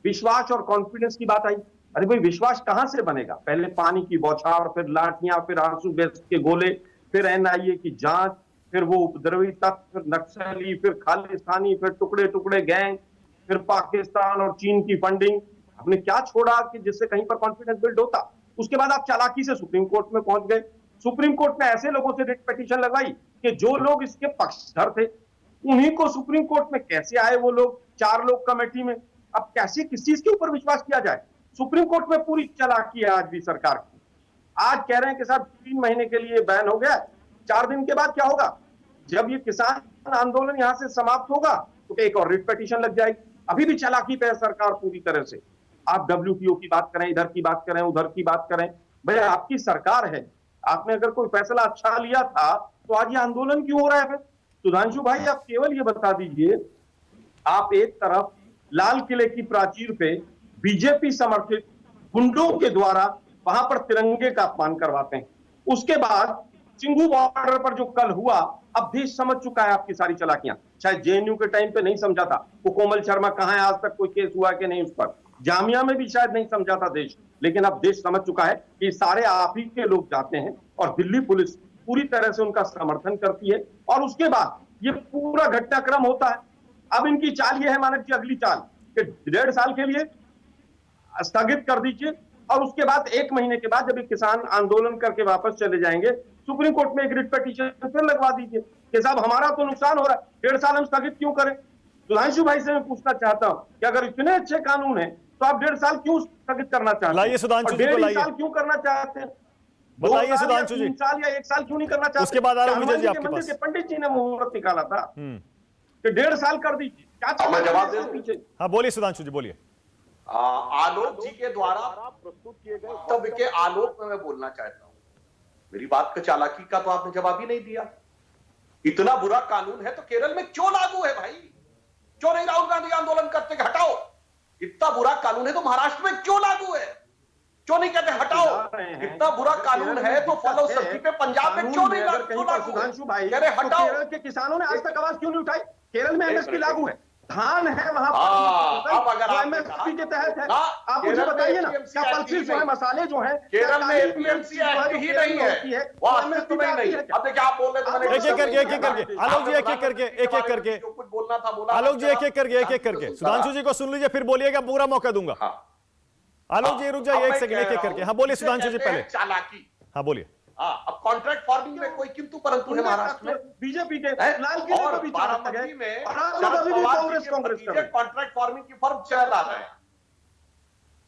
विश्वास और कॉन्फिडेंस की बात आई। अरे भाई विश्वास कहां से बनेगा? पहले पानी की बौछार, फिर लाठियां, फिर आंसू गैस के गोले, फिर एनआईए की जांच, फिर वो उपद्रवी तत्व, फिर नक्सली, फिर खालिस्तानी, फिर टुकड़े टुकड़े गैंग, फिर पाकिस्तान और चीन की फंडिंग। हमने क्या छोड़ा कि जिससे कहीं पर कॉन्फिडेंस बिल्ड होता? उसके बाद आप चालाकी से सुप्रीम कोर्ट में पहुंच गए। सुप्रीम कोर्ट ने ऐसे लोगों से रिट पिटीशन लगवाई कि जो लोग इसके पक्षधर थे उन्हीं को सुप्रीम कोर्ट में कैसे आए वो लोग 4 लोग कमेटी में। अब कैसे किस चीज के ऊपर विश्वास किया जाए? सुप्रीम कोर्ट में पूरी चालाकी है आज भी सरकार की। आज कह रहे हैं कि साहब 3 महीने के लिए बैन हो गया, 4 दिन के बाद क्या होगा? जब ये किसान आंदोलन यहां से समाप्त होगा तो एक और रिट पिटीशन लग जाएगी। अभी भी चालाकी पे है सरकार पूरी तरह से। आप WTO की बात करें, इधर की बात करें, उधर की बात करें, भैया आपकी सरकार है। आपने अगर कोई फैसला अच्छा लिया था तो आज ये आंदोलन क्यों हो रहा है? फिर सुधांशु भाई आप केवल ये बता दीजिए, आप एक तरफ लाल किले की प्राचीर पे बीजेपी समर्थित गुंडों के द्वारा वहां पर तिरंगे का अपमान करवाते हैं, उसके बाद चिंगू बॉर्डर पर जो कल हुआ, अब देश समझ चुका है आपकी सारी चालाकियां। शायद JNU के टाइम पे नहीं समझा था वो कोमल शर्मा कहां है, आज तक कोई केस हुआ कि नहीं उस पर। जामिया में भी शायद नहीं समझा था देश, लेकिन अब देश समझ चुका है कि सारे आप ही के लोग जाते हैं और दिल्ली पुलिस पूरी तरह से उनका समर्थन करती है। और उसके बाद ये पूरा घटनाक्रम होता है। अब इनकी चाल ये है मानक जी, अगली चाल कि 1.5 साल के लिए स्थगित कर दीजिए और उसके बाद 1 महीने के बाद जब ये किसान आंदोलन करके वापस चले जाएंगे सुप्रीम कोर्ट में एक रिट पिटीशन फिर लगवा दीजिए कि साहब हमारा तो नुकसान हो रहा है, 1.5 साल हम स्थगित क्यों करें? सुधांशु भाई से मैं पूछना चाहता हूं कि अगर इतने अच्छे कानून है तो आप 1.5 साल क्यों स्थगित करना चाहते हैं? लाइए सुधांशु जी को, 1.5 साल क्यों करना चाहते हैं? बताइए सुधांशु जी। 3 साल या 1 साल क्यों नहीं करना चाहते? उसके बाद आ रहा हूं विजय जी आपके मंदिर पास। के पंडित जी ने मुहूर्त निकाला था कि 1.5 साल कर दीजिए। क्या मैं जवाब दे पीछे? हाँ बोलिए सुधांशु जी, बोलिए। आलोक जी के द्वारा प्रस्तुत किए गए वक्तव्य के आलोक में मैं बोलना चाहता हूं। मेरी बात का चालाकी का तो आपने जवाब ही नहीं दिया। इतना बुरा कानून है तो केरल में क्यों लागू है भाई? क्यों नहीं राहुल गांधी आंदोलन करते कि हटाओ? इतना बुरा कानून है तो महाराष्ट्र में क्यों लागू है? क्यों नहीं कहते हटाओ? इतना बुरा कानून है तो फॉलो सब्जी पे पंजाब में क्यों नहीं लागू? सुधांशु भाई कह रहे हटाओ। केरल के किसानों ने आज तक आवाज क्यों नहीं उठाई? केरल में MSP लागू है, धान है वहां अब अगर पर आपने MSP के तहत है। ना, आप मुझे केरल में बताइए ना, APMC क्या पल्सेस जो है, मसाले जो है, केरल में APMC एक्ट ही नहीं है, वो अस्तित्व में ही नहीं है। अब देखिए आप बोल रहे थे एक एक करके आलोक जी, एक एक करके जो कुछ बोलना था बोला। आलोक जी एक एक करके सुधांशु जी को सुन लीजिए, फिर बोलिएगा, पूरा मौका दूंगा। आलोक जी रुक जाइए एक सेकंड, एक एक करके। हाँ बोलिए सुधांशु जी पहले। चालाकी। हाँ बोलिए। अब कॉन्ट्रैक्ट फार्मिंग में कोई किंतु परंतु है महाराष्ट्र में। बीजेपी के लाल किले और पर भी बारामती में कांग्रेस कॉन्ट्रैक्ट फार्मिंग की फर्म चल रहा है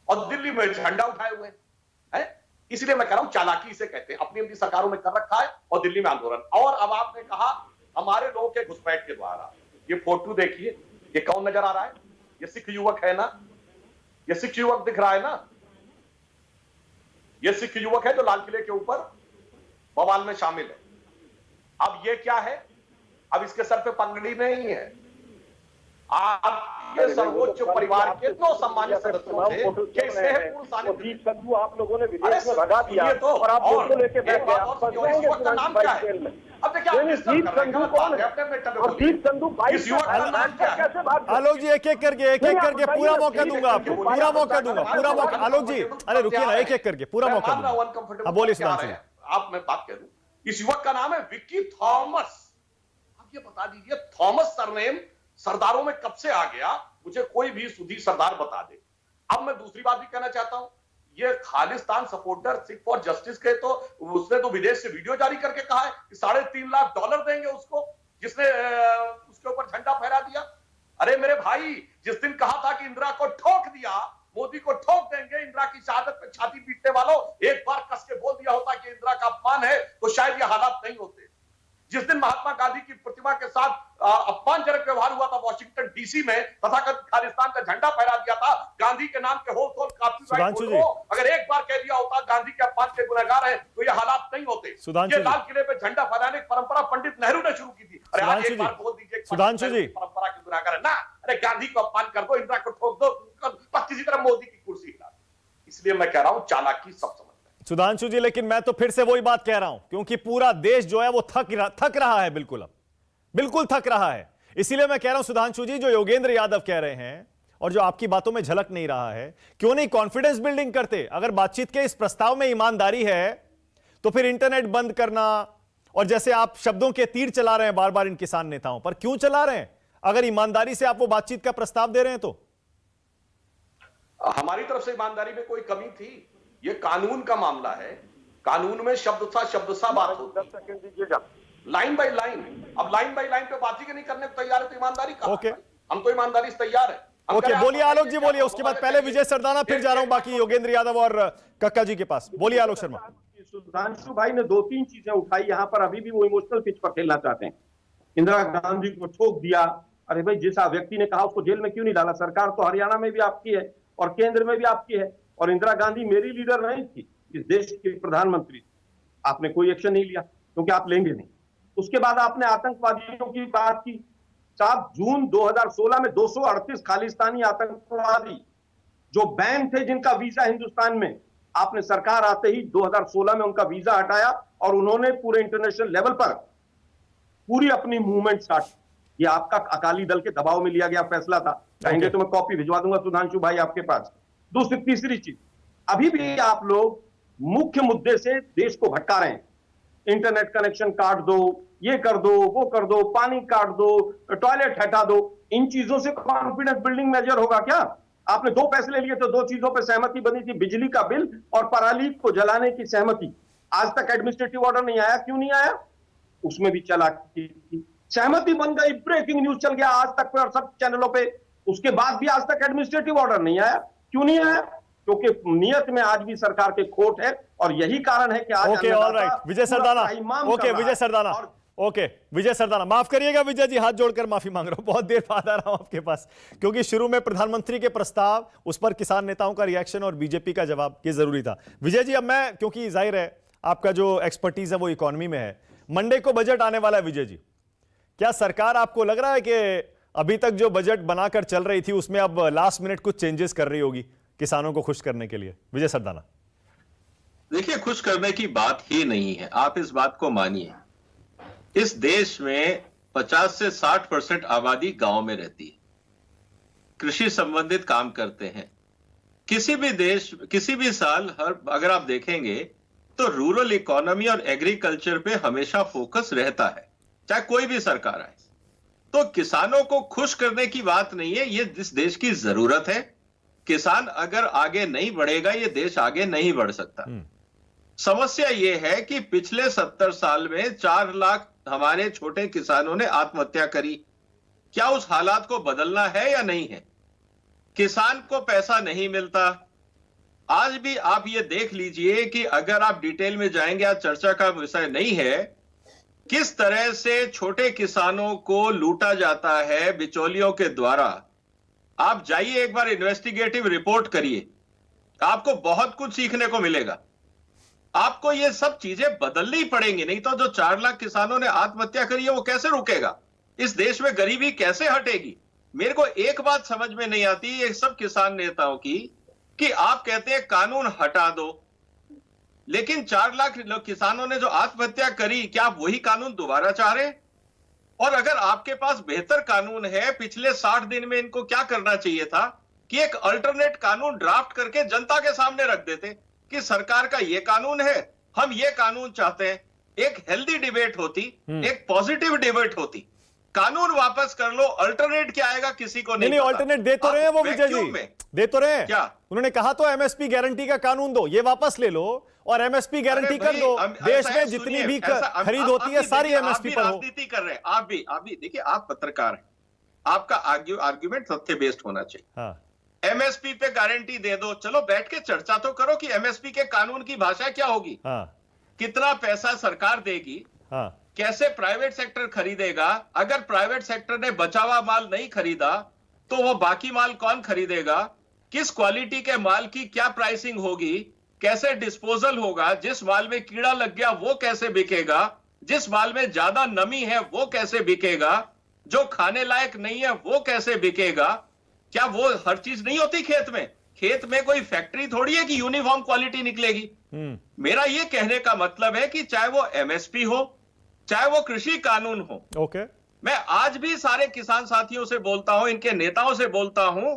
और दिल्ली में झंडा उठाए हुए हैं। इसलिए मैं कह रहा हूं चालाकी इसे कहते हैं। अपनी अपनी सरकारों में कर रखा है और दिल्ली में आंदोलन। और अब आपने कहा हमारे लोगों के घुसपैठ के द्वारा, ये फोटो देखिए, ये कौन नजर आ रहा है? ये सिख युवक है ना, ये सिख युवक दिख रहा है ना, ये सिख युवक है जो लाल किले के ऊपर बवाल में शामिल है। अब ये क्या है? अब इसके सर पे पगड़ी नहीं है। आप ये सर्वोच्च परिवार के 2 सम्मानित सदस्यों थे, कैसे है पूर्ण सानिध्य? आप लोगों ने विदेश में भगा दिया तो और आप दोस्तों लेके बैठ गए। आप इस वक्त का नाम क्या है? अब देखिए आप दीप संधू कौन है? और दीप संधू इस युवक का नाम क्या है? कैसे बात? आलोक जी एक एक करके पूरा मौका दूंगा आपको, पूरा मौका दूंगा, पूरा मौका। आलोक जी अरे रुकिए ना, एक एक करके पूरा मौका दूंगा। हाँ बोलिए सुधांशु जी। आप मैं बात करूं, इस युवक का नाम है विक्की थॉमस। आप ये बता दीजिए, थॉमस सरनेम सरदारों में कब से आ गया, मुझे कोई भी सुधी सरदार बता दे। अब मैं दूसरी बात भी कहना चाहता हूं, ये Khalistan supporter Sikh for justice के तो उसने तो विदेश से वीडियो जारी करके कहा है कि $3.5 लाख देंगे उसको जिसने उसके ऊपर झंडा फहरा दिया। अरे मेरे भाई, जिस दिन कहा था कि इंदिरा को ठोक दिया, मोदी को ठोक देंगे, इंदिरा की शहादत पे छाती पीटने वालों, एक बार कस के बोल दिया होता कि इंदिरा का अपमान है, तो शायद ये हालात नहीं होते। जिस दिन महात्मा गांधी की प्रतिमा के साथ अपमानजनक व्यवहार हुआ था वॉशिंगटन डीसी में, तथाकथित खालिस्तान का झंडा फहरा दिया था, गांधी के नाम के होल कॉपीराइट बोलो, अगर एक बार कह दिया होता गांधी के अपमान के गुनहगार है, तो ये हालात नहीं होते। ये लाल किले पे झंडा फहराने की परंपरा पंडित नेहरू ने शुरू की थी। अरे आज एक बार बोल दीजिए सुधांशु जी, परंपरा के गुनहगार है ना, अरे गांधी को अपमान कर दो, इंदिरा को ठोक दो, बस किसी तरह मोदी की कुर्सी हिला दो। इसलिए मैं कह रहा हूं चालाकी सब समझ। सुधांशु जी, लेकिन मैं तो फिर से वही बात कह रहा हूं, क्योंकि पूरा देश जो है वो थक रहा है, बिल्कुल थक रहा है। इसीलिए मैं कह रहा हूं सुधांशु जी, जो योगेंद्र यादव कह रहे हैं और जो आपकी बातों में झलक नहीं रहा है, क्यों नहीं कॉन्फिडेंस बिल्डिंग करते? अगर बातचीत के इस प्रस्ताव में ईमानदारी है तो फिर इंटरनेट बंद करना, और जैसे आप शब्दों के तीर चला रहे हैं बार बार इन किसान नेताओं पर, क्यों चला रहे हैं? अगर ईमानदारी से आप वो बातचीत का प्रस्ताव दे रहे हैं तो हमारी तरफ से ईमानदारी में कोई कमी थी? ये कानून का मामला है, कानून में शब्द सा बात होती है। 10 सेकंड दीजिएगा, लाइन बाय लाइन। अब लाइन बाय लाइन पे बात ही नहीं करने को तैयार है तो ईमानदारी कहां? ओके, हम तो ईमानदारी से तैयार है। ओके, बोलिए आलोक जी, बोलिए। उसके बाद पहले विजय सरदाना, फिर जा रहा हूं बाकी योगेंद्र यादव और कक्का जी के पास। बोलिए आलोक शर्मा। सुधांशु भाई ने 2-3 चीजें उठाई यहाँ पर, अभी भी वो इमोशनल पिच पर खेलना चाहते हैं। इंदिरा गांधी को ठोक दिया, अरे भाई जिस व्यक्ति ने कहा उसको जेल में क्यों नहीं डाला? सरकार तो हरियाणा में भी आपकी है और केंद्र में भी आपकी है, और इंदिरा गांधी मेरी लीडर नहीं थी, इस देश के प्रधानमंत्री। आपने कोई एक्शन नहीं लिया क्योंकि आप लेंगे नहीं। उसके बाद आपने आतंकवादियों की बात की। साहब, जून 2016 में 238 खालिस्तानी आतंकवादी जो बैन थे, जिनका वीजा हिंदुस्तान में, आपने सरकार आते ही 2016 में उनका वीजा हटाया और उन्होंने पूरे इंटरनेशनल लेवल पर पूरी अपनी मूवमेंट स्टार्ट। ये आपका अकाली दल के दबाव में लिया गया फैसला था। कहेंगे तो मैं कॉपी भिजवा दूंगा सुधांशु भाई आपके पास। दूसरी तीसरी चीज, अभी भी आप लोग मुख्य मुद्दे से देश को भटका रहे हैं। इंटरनेट कनेक्शन काट दो, ये कर दो, वो कर दो, पानी काट दो, टॉयलेट हटा दो। इन चीजों से कॉन्फिडेंस बिल्डिंग मेजर होगा क्या? आपने 2 फैसले लिए थे, 2 चीजों पर सहमति बनी थी, बिजली का बिल और पराली को जलाने की सहमति। आज तक एडमिनिस्ट्रेटिव ऑर्डर नहीं आया, क्यों नहीं आया? उसमें भी चालाकी थी। सहमति बन गई, ब्रेकिंग न्यूज चल गया आज तक पे और सब चैनलों पे, उसके बाद भी आज तक एडमिनिस्ट्रेटिव ऑर्डर नहीं आया। क्यों नहीं आया? क्योंकि नियत में आज भी सरकार के खोट है, और यही कारण है कि आज ओके, ऑलराइट, विजय सरदाना। ओके, विजय सरदाना। ओके, विजय सरदाना, माफ करिएगा विजय जी, हाथ जोड़कर माफी मांग रहा हूं, बहुत देर बाद आ रहा हूं आपके पास, क्योंकि शुरू में प्रधानमंत्री के प्रस्ताव, उस पर किसान नेताओं का रिएक्शन और बीजेपी का जवाब, ये जरूरी था। विजय जी, अब मैं, क्योंकि जाहिर है आपका जो एक्सपर्टीज है वो इकोनॉमी में है, मंडे को बजट आने वाला है विजय जी, क्या सरकार, आपको लग रहा है कि अभी तक जो बजट बनाकर चल रही थी उसमें अब लास्ट मिनट कुछ चेंजेस कर रही होगी किसानों को खुश करने के लिए? विजय सरदाना। देखिए, खुश करने की बात ही नहीं है, आप इस बात को मानिए। इस देश में 50 से 60% आबादी गांव में रहती है, कृषि संबंधित काम करते हैं। किसी भी देश, किसी भी साल, अगर आप देखेंगे तो रूरल इकोनॉमी और एग्रीकल्चर पे हमेशा फोकस रहता है, चाहे कोई भी सरकार आए। तो किसानों को खुश करने की बात नहीं है, ये इस देश की जरूरत है। किसान अगर आगे नहीं बढ़ेगा, ये देश आगे नहीं बढ़ सकता। समस्या ये है कि पिछले 70 साल में 4 लाख हमारे छोटे किसानों ने आत्महत्या करी। क्या उस हालात को बदलना है या नहीं है? किसान को पैसा नहीं मिलता। आज भी आप ये देख लीजिए कि अगर आप डिटेल में जाएंगे, आज चर्चा का विषय नहीं है, किस तरह से छोटे किसानों को लूटा जाता है बिचौलियों के द्वारा। आप जाइए एक बार इन्वेस्टिगेटिव रिपोर्ट करिए, आपको बहुत कुछ सीखने को मिलेगा। आपको ये सब चीजें बदलनी पड़ेंगी, नहीं तो जो 4 लाख किसानों ने आत्महत्या करी है वो कैसे रुकेगा? इस देश में गरीबी कैसे हटेगी? मेरे को एक बात समझ में नहीं आती ये सब किसान नेताओं की, कि आप कहते हैं कानून हटा दो, लेकिन 4 लाख किसानों ने जो आत्महत्या करी, क्या आप वही कानून दोबारा चाह रहे हैं? और अगर आपके पास बेहतर कानून है, पिछले 60 दिन में इनको क्या करना चाहिए था कि एक अल्टरनेट कानून ड्राफ्ट करके जनता के सामने रख देते कि सरकार का ये कानून है, हम ये कानून चाहते हैं। एक हेल्दी डिबेट होती, एक पॉजिटिव डिबेट होती। कानून वापस कर लो, अल्टरनेट क्या आएगा किसी को नहीं नहीं पता। अल्टरनेट दे तो रहे हैं वो विजय वैक्यूम जी, में दे तो रहे हैं। क्या उन्होंने कहा तो एमएसपी गारंटी का कानून दो, ये वापस ले लो और एमएसपी गारंटी कर दो। देश में जितनी भी खरीद होती है सारी एमएसपी पर हो। राजनीति कर रहे हैं आप भी देखिए, आप पत्रकार हैं, आपका आर्ग्यूमेंट तथ्य बेस्ड होना चाहिए। हाँ। एमएसपी पे गारंटी दे दो, चलो बैठ के चर्चा तो करो कि एमएसपी के कानून की भाषा क्या होगी। हाँ। कितना पैसा सरकार देगी। हाँ। कैसे प्राइवेट सेक्टर खरीदेगा। अगर प्राइवेट सेक्टर ने बचा हुआ माल नहीं खरीदा तो वो बाकी माल कौन खरीदेगा। किस क्वालिटी के माल की क्या प्राइसिंग होगी, कैसे डिस्पोजल होगा। जिस माल में कीड़ा लग गया वो कैसे बिकेगा, जिस माल में ज्यादा नमी है वो कैसे बिकेगा, जो खाने लायक नहीं है वो कैसे बिकेगा। क्या वो हर चीज नहीं होती खेत में। खेत में कोई फैक्ट्री थोड़ी है कि यूनिफॉर्म क्वालिटी निकलेगी। मेरा ये कहने का मतलब है कि चाहे वो एमएसपी हो, चाहे वो कृषि कानून हो। ओके। मैं आज भी सारे किसान साथियों से बोलता हूं, इनके नेताओं से बोलता हूं,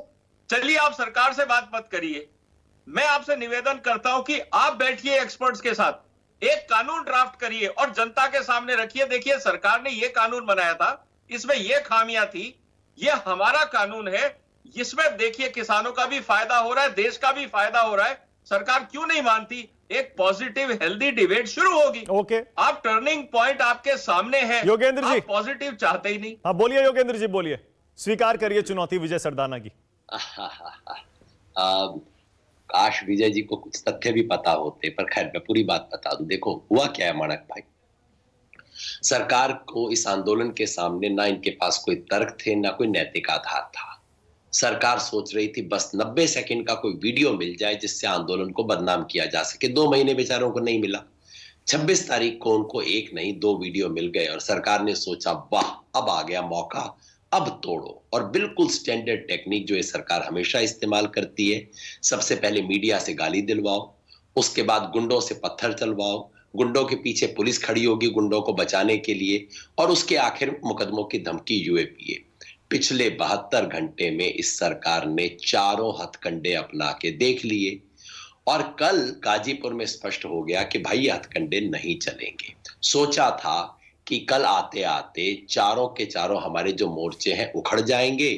चलिए आप सरकार से बात मत करिए। मैं आपसे निवेदन करता हूं कि आप बैठिए एक्सपर्ट्स के साथ, एक कानून ड्राफ्ट करिए और जनता के सामने रखिए। देखिए सरकार ने यह कानून बनाया था, इसमें यह खामियां थी, यह हमारा कानून है, इसमें देखिए किसानों का भी फायदा हो रहा है, देश का भी फायदा हो रहा है। सरकार क्यों नहीं मानती। एक पॉजिटिव हेल्दी डिबेट शुरू होगी। ओके। आप टर्निंग पॉइंट आपके सामने है, योगेंद्र जी पॉजिटिव चाहते ही नहीं। हाँ बोलिए योगेंद्र जी, बोलिए, स्वीकार करिए चुनौती विजय सरदाना की। काश विजय जी को कुछ तथ्य भी पता होते, पर खैर मैं पूरी बात बता दूं। देखो हुआ क्या है माणक भाई, सरकार को इस आंदोलन के सामने ना इनके पास कोई तर्क थे ना कोई नैतिक आधार था। सरकार सोच रही थी बस 90 सेकंड का कोई वीडियो मिल जाए जिससे आंदोलन को बदनाम किया जा सके। 2 महीने बेचारों को नहीं मिला। 26 तारीख को उनको एक नहीं 2 वीडियो मिल गए और सरकार ने सोचा वाह अब आ गया मौका, अब तोड़ो। और बिल्कुल स्टैंडर्ड टेक्निक जो ये सरकार हमेशा इस्तेमाल करती है, सबसे पहले मीडिया से गाली दिलवाओ, उसके बाद गुंडों से पत्थर चलवाओ, गुंडों के पीछे पुलिस खड़ी होगी गुंडों को बचाने के लिए, और उसके आखिर मुकदमों की धमकी यूएपीए। पिछले 72 घंटे में इस सरकार ने 4 हथकंडे अपना के देख लिए और कल गाजीपुर में स्पष्ट हो गया कि भाई ये हथकंडे नहीं चलेंगे। सोचा था कि कल आते आते चारों के चारों हमारे जो मोर्चे हैं उखड़ जाएंगे,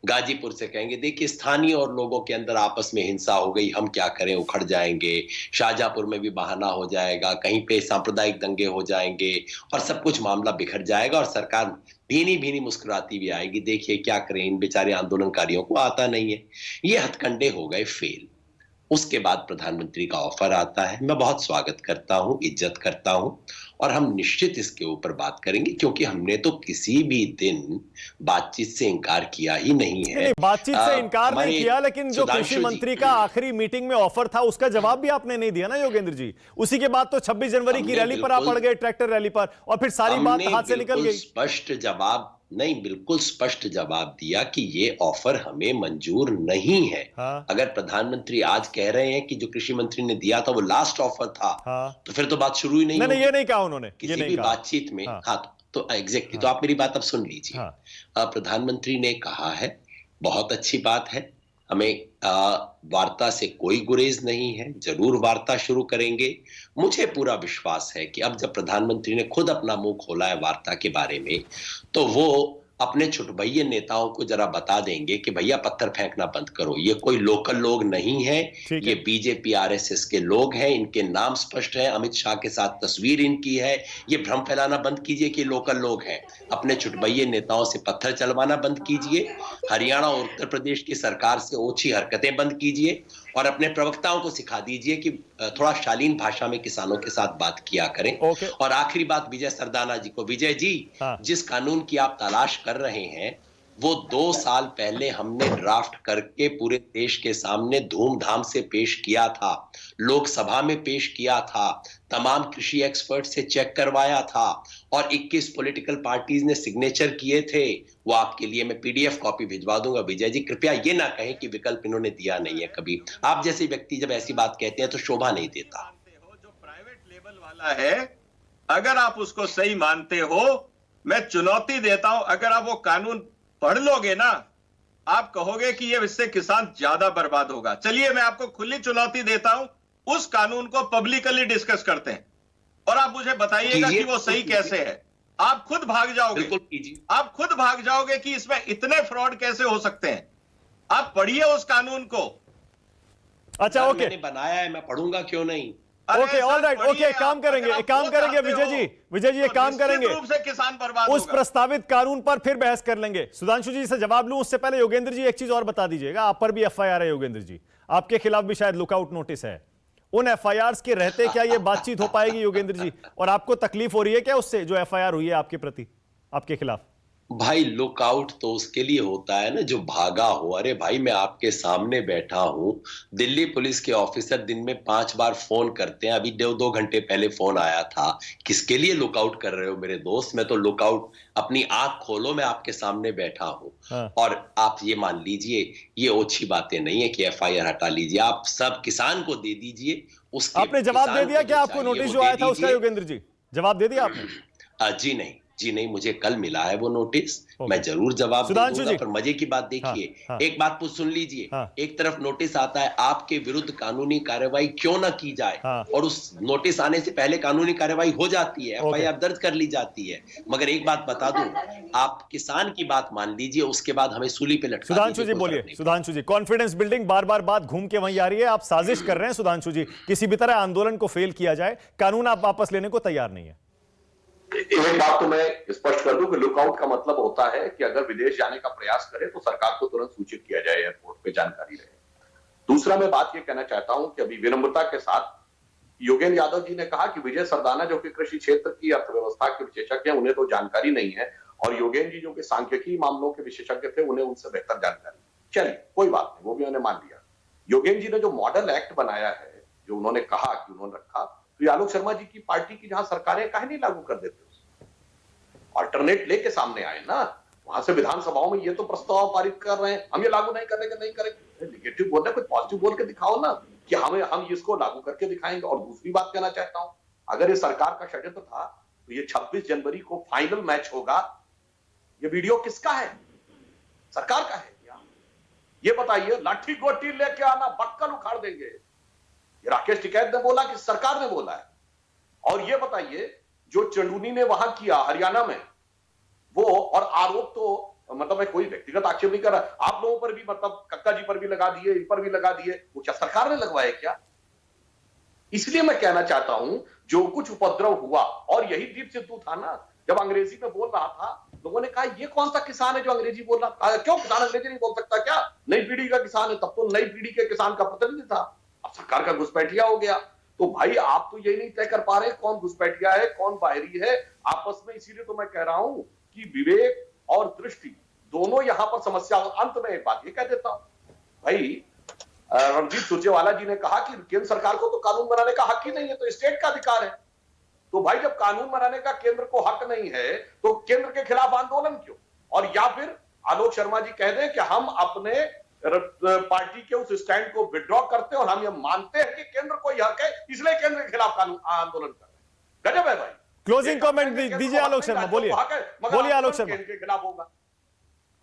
गाजीपुर से कहेंगे देखिए स्थानीय और लोगों के अंदर आपस में हिंसा हो गई, हम क्या करें, उखड़ जाएंगे। शाहजहांपुर में भी बहाना हो जाएगा, कहीं पे सांप्रदायिक दंगे हो जाएंगे और सब कुछ मामला बिखर जाएगा और सरकार भीनी भीनी मुस्कुराती भी आएगी, देखिए क्या करें, इन बेचारे आंदोलनकारियों को आता नहीं है। ये हथकंडे हो गए फेल। उसके बाद प्रधानमंत्री का ऑफर आता है, मैं बहुत स्वागत करता हूं, इज्जत करता हूं और हम निश्चित इसके ऊपर बात करेंगे क्योंकि हमने तो किसी भी दिन बातचीत से इनकार किया ही नहीं है। बातचीत से इनकार नहीं किया, लेकिन जो कृषि मंत्री का आखिरी मीटिंग में ऑफर था उसका जवाब भी आपने नहीं दिया ना योगेंद्र जी। उसी के बाद तो 26 जनवरी की रैली पर आप पड़ गए, ट्रैक्टर रैली पर, और फिर सारी बात हाथ से निकल गई। स्पष्ट जवाब नहीं, बिल्कुल स्पष्ट जवाब दिया कि ये ऑफर हमें मंजूर नहीं है। हाँ। अगर प्रधानमंत्री आज कह रहे हैं कि जो कृषि मंत्री ने दिया था वो लास्ट ऑफर था, हाँ। तो फिर तो बात शुरू ही नहीं। नहीं, ये नहीं कहा उन्होंने किसी भी बातचीत में। हाँ, तो एग्जैक्टली, तो आप मेरी बात अब सुन लीजिए। प्रधानमंत्री ने कहा है, बहुत अच्छी बात है, हमें वार्ता से कोई गुरेज नहीं है, जरूर वार्ता शुरू करेंगे। मुझे पूरा विश्वास है कि अब जब प्रधानमंत्री ने खुद अपना मुंह खोला है वार्ता के बारे में, तो वो अपने छुटभइये नेताओं को जरा बता देंगे कि भैया पत्थर फेंकना बंद करो, ये कोई लोकल लोग नहीं है, ये बीजेपी आरएसएस के लोग हैं, इनके नाम स्पष्ट है, अमित शाह के साथ तस्वीर इनकी है, ये भ्रम फैलाना बंद कीजिए कि लोकल लोग हैं। अपने छुटभइये नेताओं से पत्थर चलवाना बंद कीजिए, हरियाणा और उत्तर प्रदेश की सरकार से ओछी हरकतें बंद कीजिए और अपने प्रवक्ताओं को सिखा दीजिए कि थोड़ा शालीन भाषा में किसानों के साथ बात किया करें। और आखिरी बात विजय सरदाना जी को, विजय जी, जिस कानून की आप तलाश कर रहे हैं वो 2 साल पहले हमने ड्राफ्ट करके पूरे देश के सामने धूमधाम से पेश किया था, लोकसभा में पेश किया था, तमाम कृषि एक्सपर्ट से चेक करवाया था और 21 पॉलिटिकल पार्टीज ने सिग्नेचर किए थे। वो आपके लिए मैं पीडीएफ कॉपी भिजवा दूंगा। विजय जी कृपया ये ना कहें कि विकल्प इन्होंने दिया नहीं है कभी। आप जैसे व्यक्ति जब ऐसी बात कहते हैं तो शोभा नहीं देता। जो प्राइवेट लेवल वाला है, अगर आप उसको सही मानते हो, मैं चुनौती देता हूं, अगर आप वो कानून पढ़ लोगे ना, आप कहोगे कि ये इससे किसान ज्यादा बर्बाद होगा। चलिए मैं आपको खुली चुनौती देता हूं, उस कानून को पब्लिकली डिस्कस करते हैं और आप मुझे बताइएगा कि वो सही कैसे है। आप खुद भाग जाओगे, बिल्कुल कीजिए। आप खुद भाग जाओगे कि इसमें इतने फ्रॉड कैसे हो सकते हैं। आप पढ़िए उस कानून को। अच्छा, ओके, मैंने बनाया है, मैं पढ़ूंगा क्यों नहीं। ओके, ऑल राइट, ओके, एक काम करेंगे विजय जी एक काम करेंगे, रूप से किसान बर्बाद उस होगा। प्रस्तावित कानून पर फिर बहस कर लेंगे। सुधांशु जी से जवाब लूं उससे पहले योगेंद्र जी एक चीज और बता दीजिएगा, आप पर भी एफआईआर है योगेंद्र जी, आपके खिलाफ भी शायद लुकआउट नोटिस है। उन एफआईआर के रहते क्या ये बातचीत हो पाएगी योगेंद्र जी? और आपको तकलीफ हो रही है क्या उससे, जो एफआईआर हुई है आपके प्रति, आपके खिलाफ? भाई लुकआउट तो उसके लिए होता है ना जो भागा हो। अरे भाई मैं आपके सामने बैठा हूं, दिल्ली पुलिस के ऑफिसर दिन में 5 बार फोन करते हैं, अभी 2 घंटे पहले फोन आया था। किसके लिए लुकआउट कर रहे हो मेरे दोस्त? मैं तो लुकआउट, अपनी आंख खोलो, मैं आपके सामने बैठा हूं। हाँ। और आप ये मान लीजिए ये ओछी बातें नहीं है कि एफआईआर हटा लीजिए, आप सब किसान को दे दीजिए। उसके आपने जवाब दे किसान दिया को क्या? जो आपको चाहिए नोटिस वो जो दे आया था उसका दीजिए। योगेंद्र जी जवाब दे दिया आपने? जी नहीं, मुझे कल मिला है वो नोटिस, ओके। मैं जरूर जवाब दे सुधांशु दूंगा। जी। पर मजे की बात देखिए, हाँ। एक बात तो सुन लीजिए, हाँ। एक तरफ नोटिस आता है आपके विरुद्ध कानूनी कार्रवाई क्यों ना की जाए, हाँ। और उस नोटिस आने से पहले कानूनी कार्रवाई हो जाती है, ओके। एफआईआर दर्ज कर ली जाती है। मगर एक बात बता दूं, आप किसान की बात मान लीजिए, उसके बाद हमें सूली पे लटका सुधांशु दीजिए, जी कोई बोलिए। फर्क नहीं। सुधांशु जी, कॉन्फिडेंस बिल्डिंग बार बार बात घूम के वहीं आ रही है, आप साजिश कर रहे हैं सुधांशु जी, किसी भी तरह आंदोलन को फेल किया जाए, कानून आप वापस लेने को तैयार नहीं है। एक बात तो मैं स्पष्ट कर दूं कि लुकआउट का मतलब होता है कि अगर विदेश जाने का प्रयास करे तो सरकार को तुरंत सूचित किया जाए, एयरपोर्ट पे जानकारी रहे। दूसरा मैं बात ये कहना चाहता हूं कि अभी विनम्रता के साथ योगेंद्र यादव जी ने कहा कि विजय सरदाना जो कि कृषि क्षेत्र की अर्थव्यवस्था के विशेषज्ञ हैं, उन्हें तो जानकारी नहीं है, और योगेंद्र जी जो कि सांख्यिकी मामलों के विशेषज्ञ थे, उन्हें उनसे बेहतर जानकारी। चलिए कोई बात नहीं, वो भी मैंने मान लिया। योगेंद्र जी ने जो मॉडल एक्ट बनाया है, जो उन्होंने कहा कि उन्होंने रखा, तो आलोक शर्मा जी की पार्टी की जहां सरकारें काहे नहीं लागू कर देते, अल्टरनेट लेके सामने आए ना। वहां से विधानसभाओं में ये तो प्रस्ताव पारित कर रहे हैं, हम ये लागू नहीं करेंगे। निगेटिव बोल रहे, कुछ पॉजिटिव बोल के दिखाओ ना कि हम इसको लागू करके दिखाएंगे। और दूसरी बात कहना चाहता हूं, अगर ये सरकार का षड्यंत्र था तो ये 26 जनवरी को फाइनल मैच होगा, ये वीडियो किसका है? सरकार का है क्या? ये बताइए। लाठी गोटी लेके आना, बक्कल उखाड़ देंगे, ये राकेश टिकैत ने बोला कि सरकार ने बोला है? और ये बताइए जो चंडूनी ने वहां किया हरियाणा में, वो और आरोप तो मतलब मैं कोई व्यक्तिगत आक्षेप नहीं कर रहा, आप लोगों पर भी, मतलब कक्का जी पर भी लगा दिए, इन पर भी लगा दिए, वो क्या सरकार ने लगवाए क्या? इसलिए मैं कहना चाहता हूं जो कुछ उपद्रव हुआ, और यही दीप सिद्धू था ना, जब अंग्रेजी में बोल रहा था, लोगों ने कहा ये कौन सा किसान है जो अंग्रेजी बोल रहा था? क्यों किसान अंग्रेजी नहीं बोल सकता क्या? नई पीढ़ी का किसान है, तब तो नई पीढ़ी के किसान का प्रतिनिधि था, अब सरकार का घुसपैठिया हो गया। तो भाई आप तो यही नहीं तय कर पा रहे कौन घुसपैठिया है, कौन बाहरी है आपस में। इसीलिए तो मैं कह रहा हूं कि विवेक और दृष्टि दोनों यहां पर समस्या। अंत में एक बात ये कह देता हूं भाई, रणदीप सुरजेवाला जी ने कहा कि केंद्र सरकार को तो कानून बनाने का हक ही नहीं है, तो स्टेट का अधिकार है। तो भाई जब कानून बनाने का केंद्र को हक नहीं है तो केंद्र के खिलाफ आंदोलन क्यों? और या फिर आलोक शर्मा जी कह दें कि हम अपने पार्टी के उस स्टैंड को विड्रॉ करते हैं और हम ये मानते हैं कि केंद्र को यह हक है, इसलिए केंद्र के खिलाफ कानून आंदोलन कर रहे हैं। गजब है भाई। क्लोजिंग कमेंट दीजिए आलोक शर्मा, बोलिए बोलिए आलोक शर्मा। के खिलाफ होगा।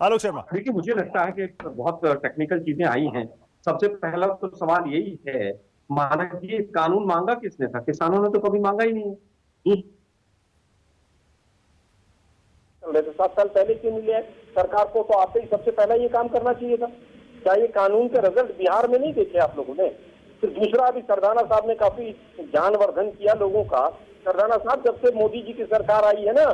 आलोक शर्मा, देखिए मुझे लगता है कि बहुत टेक्निकल चीजें आई हैं। सबसे पहला तो सवाल यही है, माना कि ये कानून मांगा किसने था? किसानों ने तो कभी मांगा ही नहीं है। 7 साल पहले क्यों मिले? सरकार को तो आते ही सबसे पहला ये काम करना चाहिए था। क्या ये कानून के रिजल्ट बिहार में नहीं देखे आप लोगों ने? फिर दूसरा, अभी सरदाना साहब ने काफी ज्ञानवर्धन किया लोगों का। सरदाना साहब जब से मोदी जी की सरकार आई है ना,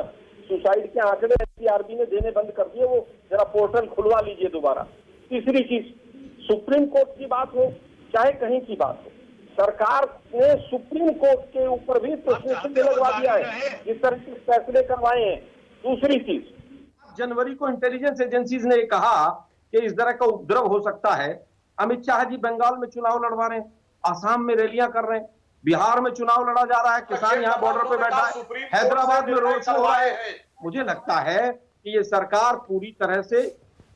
सुसाइड के आंकड़े एनसीआरबी ने देने बंद कर दिए, वो जरा पोर्टल खुलवा लीजिए दोबारा। तीसरी चीज, सुप्रीम कोर्ट की बात हो चाहे कहीं की बात हो, सरकार ने सुप्रीम कोर्ट के ऊपर भी प्रश्न चिन्ह लगवा दिया है जिस तरह के फैसले करवाए हैं। दूसरी चीज, जनवरी को इंटेलिजेंस एजेंसीज ने कहा कि इस तरह का उपद्रव हो सकता है। अमित शाह जी बंगाल में चुनाव लड़वा रहे हैं, आसाम में रैलियां कर रहे हैं, बिहार में चुनाव लड़ा जा रहा है, किसान यहाँ बॉर्डर पे बैठा है, हैदराबाद में रोड शो हो रहा है। मुझे लगता है कि ये सरकार पूरी तरह से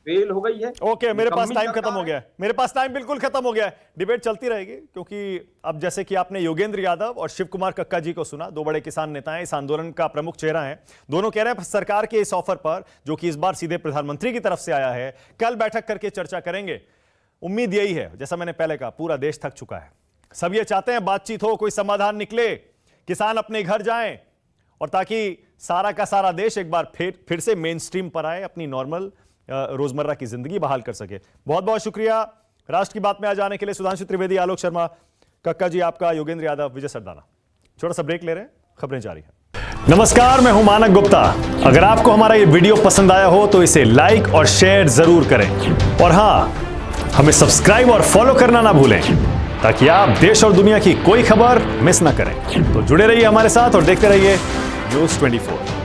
फेल हो गई है। ओके, मेरे पास टाइम खत्म हो गया है, मेरे पास टाइम बिल्कुल खत्म हो गया है। डिबेट चलती रहेगी क्योंकि अब जैसे कि आपने योगेंद्र यादव और शिव कुमार कक्का जी को सुना, दो बड़े किसान नेता हैं, इस आंदोलन का प्रमुख चेहरा हैं। दोनों कह रहे हैं सरकार के इस ऑफर पर, जो कि इस बार सीधे प्रधानमंत्री की तरफ से आया है, कल बैठक करके चर्चा करेंगे। उम्मीद यही है, जैसा मैंने पहले कहा, पूरा देश थक चुका है, सब ये चाहते हैं बातचीत हो, कोई समाधान निकले, किसान अपने घर जाएं और ताकि सारा का सारा देश एक बार फिर से मेन स्ट्रीम पर आए, अपनी नॉर्मल रोजमर्रा की जिंदगी बहाल कर सके। बहुत बहुत शुक्रिया राष्ट्र की बात में आ जाने के लिए सुधांशु त्रिवेदी, आलोक शर्मा, कक्का जी आपका, योगेंद्र यादव, विजय सरदाना। छोटा सा ब्रेक ले रहे हैं, खबरें जारी है। नमस्कार, मैं हूं मानक गुप्ता। अगर आपको हमारा ये वीडियो पसंद आया हो तो इसे लाइक और शेयर जरूर करें, और हां, हमें सब्सक्राइब और फॉलो करना ना भूलें ताकि आप देश और दुनिया की कोई खबर मिस ना करें। तो जुड़े रहिए हमारे साथ और देखते रहिए News 24।